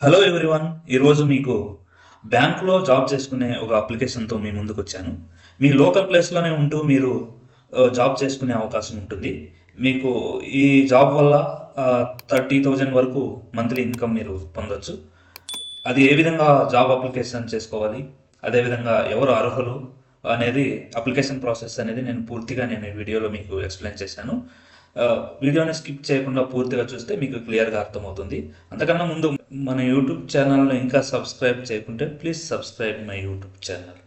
Hello everyone. ఈరోజు మీకు బ్యాంకులో జాబ్ చేసుకునే ఒక అప్లికేషన్తో మీ ముందుకు వచ్చాను. మీ లోకల్ ప్లేస్లోనే ఉంటూ మీరు జాబ్ చేసుకునే అవకాశం ఉంటుంది. మీకు ఈ జాబ్ వల్ల 30,000 వరకు మంత్లీ ఇన్కమ్ మీరు పొందొచ్చు. అది ఏ విధంగా జాబ్ అప్లికేషన్ చేసుకోవాలి, అదేవిధంగా ఎవరు అర్హులు అనేది అప్లికేషన్ ప్రాసెస్ అనేది నేను ఈ వీడియోలో మీకు ఎక్స్ప్లెయిన్ చేశాను. వీడియోని స్కిప్ చేయకుండా పూర్తిగా చూస్తే మీకు క్లియర్గా అర్థమవుతుంది. అంతకన్నా ముందు మన యూట్యూబ్ ఛానల్ని ఇంకా సబ్స్క్రైబ్ చేయకుంటే please subscribe my YouTube channel.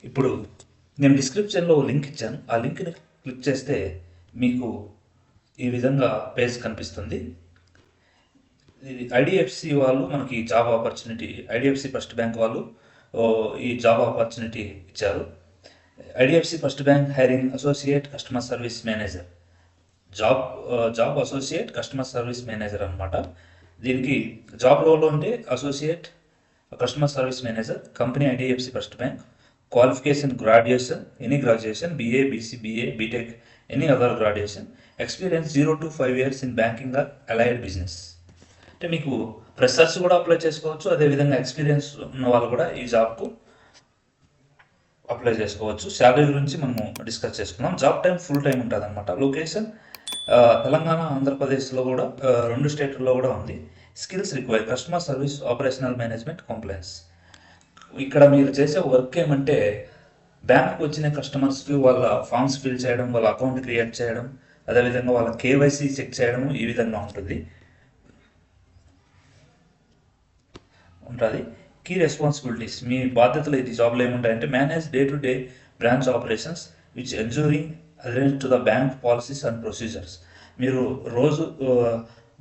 ఇప్పుడు నేను డిస్క్రిప్షన్లో లింక్ ఇచ్చాను. ఆ లింక్ని క్లిక్ చేస్తే మీకు ఈ విధంగా పేజ్ కనిపిస్తుంది. ఇది ఐడిఎఫ్సి వాళ్ళు మనకి job opportunity, IDFC First Bank వాళ్ళు ఈ జాబ్ ఆపర్చునిటీ ఇచ్చారు. IDFC First Bank hiring associate customer service manager, job associate customer service manager అనమాట. దీనికి జాబ్ రోల్ అంటే associate customer service manager, company IDFC First Bank, qualification graduation, any graduation, BA, BC, BA, BTech, any other graduation, experience 0 to 5 years in banking or allied business. అంటే మీకు freshers కూడా apply చేసుకోవచ్చు, అదేవిధంగా experience ఉన్న వాళ్ళు కూడా ఈ జాబ్కు అప్లై చేసుకోవచ్చు. శాలరీ గురించి మనము డిస్కస్ చేసుకుందాం. జాబ్ టైం ఫుల్ టైం ఉంటుంది అనమాట. లొకేషన్ తెలంగాణ, ఆంధ్రప్రదేశ్లో కూడా 2 స్టేట్లలో కూడా ఉంది. Skills require customer service, operational management, compliance. ఇక్కడ మీరు చేసే వర్క్ ఏమంటే బ్యాంక్కి వచ్చిన కస్టమర్స్కి వాళ్ళ ఫామ్స్ ఫిల్ చేయడం, వాళ్ళ అకౌంట్ క్రియేట్ చేయడం, అదేవిధంగా వాళ్ళ KYC చెక్ చేయడం, ఈ విధంగా ఉంటుంది. కీ రెస్పాన్సిబిలిటీస్, మీ బాధ్యతలు ఈ జాబ్లో ఏముంటాయంటే manage day to day branch operations which ensuring adherence to the bank policies and procedures. మీరు రోజు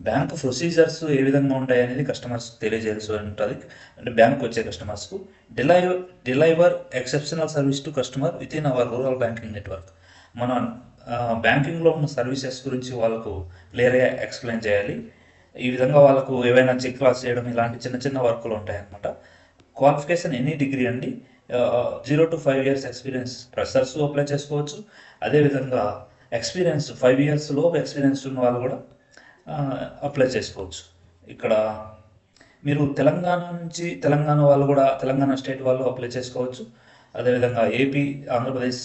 బ్యాంక్ ప్రొసీజర్స్ ఏ విధంగా ఉంటాయి అనేది కస్టమర్స్ తెలియజేయాల్సి ఉంటుంది. అంటే బ్యాంక్ వచ్చే కస్టమర్స్కు deliver exceptional service to customer with in our rural banking network. మన బ్యాంకింగ్లో ఉన్న సర్వీసెస్ గురించి వాళ్ళకు క్లియర్గా ఎక్స్ప్లెయిన్ చేయాలి. ఈ విధంగా వాళ్ళకు ఏవైనా చెక్ క్లాస్ చేయడం, ఇలాంటి చిన్న చిన్న వర్కులు ఉంటాయన్నమాట. క్వాలిఫికేషన్ ఎనీ డిగ్రీ అండి. 0 to 5 years experience freshers apply చేసుకోవచ్చు. అదేవిధంగా ఎక్స్పీరియన్స్ 5 years లోపు ఎక్స్పీరియన్స్ ఉన్న వాళ్ళు కూడా అప్లై చేసుకోవచ్చు. ఇక్కడ మీరు తెలంగాణ వాళ్ళు కూడా, తెలంగాణ స్టేట్ వాళ్ళు అప్లై చేసుకోవచ్చు. అదేవిధంగా ఏపీ, ఆంధ్రప్రదేశ్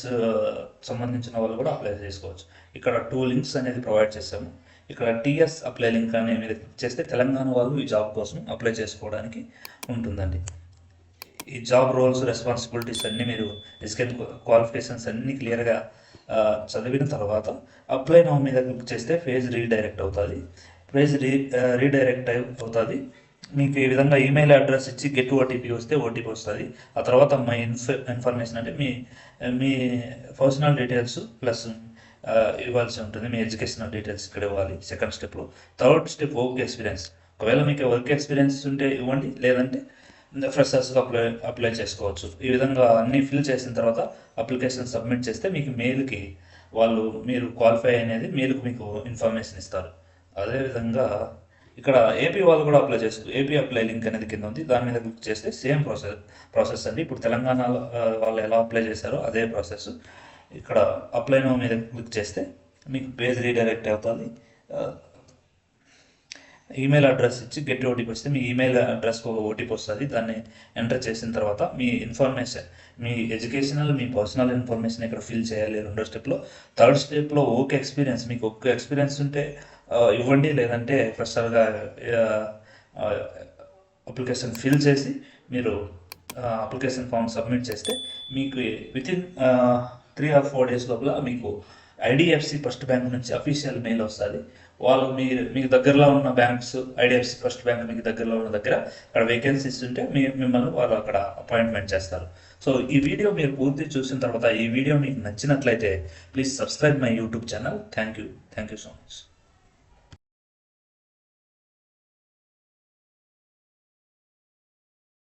సంబంధించిన వాళ్ళు కూడా అప్లై చేసుకోవచ్చు. ఇక్కడ 2 లింక్స్ అనేది ప్రొవైడ్ చేస్తాము. ఇక్కడ TS అప్లై లింక్ అనే మీద క్లిక్ చేస్తే తెలంగాణ వాళ్ళు ఈ జాబ్ కోసం అప్లై చేసుకోవడానికి ఉంటుందండి. ఈ జాబ్ రోల్స్, రెస్పాన్సిబిలిటీస్ అన్నీ మీరు ఎస్కేన్ క్వాలిఫికేషన్స్ అన్నీ క్లియర్గా చదివిన తర్వాత అప్లై నౌ మీద క్లిక్ చేస్తే పేజ్ రీడైరెక్ట్ అవుతుంది. మీకు ఈ విధంగా ఈమెయిల్ అడ్రస్ ఇచ్చి గెట్ OTP వస్తే OTP వస్తుంది. ఆ తర్వాత మై ఇన్ఫర్మేషన్ అంటే మీ పర్సనల్ డీటెయిల్స్ ప్లస్ ఇవ్వాల్సి ఉంటుంది. మీ ఎడ్యుకేషనల్ డీటెయిల్స్ ఇక్కడ ఇవ్వాలి సెకండ్ స్టెప్లో. Third step work experience. ఒకవేళ మీకు వర్క్ ఎక్స్పీరియన్స్ ఉంటే ఇవ్వండి, లేదంటే ఫ్రెషర్స్గా అప్లై చేసుకోవచ్చు. ఈ విధంగా అన్నీ ఫిల్ చేసిన తర్వాత అప్లికేషన్ సబ్మిట్ చేస్తే మీకు మెయిల్కి మీరు క్వాలిఫై అనేది మెయిల్కి మీకు ఇన్ఫర్మేషన్ ఇస్తారు. అదేవిధంగా ఇక్కడ ఏపీ వాళ్ళు కూడా అప్లై చేసుకోవచ్చు. ఏపీ అప్లై లింక్ అనేది కింద ఉంది, దాని మీద క్లిక్ చేస్తే సేమ్ ప్రాసెస్ అండి. ఇప్పుడు తెలంగాణలో వాళ్ళు ఎలా అప్లై చేశారో అదే ప్రాసెస్. ఇక్కడ అప్లై నౌ మీద క్లిక్ చేస్తే మీకు పేజ్ రీడైరెక్ట్ అవుతుంది. ఈమెయిల్ అడ్రస్ ఇచ్చి గెట్ OTP వస్తే మీ ఈమెయిల్ అడ్రస్కి ఒక OTP వస్తుంది. దాన్ని ఎంటర్ చేసిన తర్వాత మీ ఇన్ఫర్మేషన్, మీ ఎడ్యుకేషనల్, మీ పర్సనల్ ఇన్ఫర్మేషన్ ఇక్కడ ఫిల్ చేయాలి 2వ స్టెప్లో. థర్డ్ స్టెప్లో ఎక్స్పీరియన్స్, మీకు ఒక్క ఎక్స్పీరియన్స్ ఉంటే ఇవ్వండి, లేదంటే ఫ్రెషర్గా అప్లికేషన్ ఫిల్ చేసి మీరు అప్లికేషన్ ఫామ్ సబ్మిట్ చేస్తే మీకు వితిన్ 3 or 4 days లోపల మీకు IDFC ఫస్ట్ బ్యాంక్ నుంచి అఫీషియల్ మెయిల్ వస్తుంది. వాళ్ళు మీకు దగ్గరలో ఉన్న బ్యాంక్స్, IDFC ఫస్ట్ బ్యాంక్ మీకు దగ్గరలో ఉన్న దగ్గర అక్కడ వేకెన్సీస్ ఉంటే మిమ్మల్ని వాళ్ళు అక్కడ అపాయింట్మెంట్ చేస్తారు. సో ఈ వీడియో మీరు పూర్తి చూసిన తర్వాత ఈ వీడియో మీకు నచ్చినట్లయితే please subscribe my YouTube channel. Thank you so much.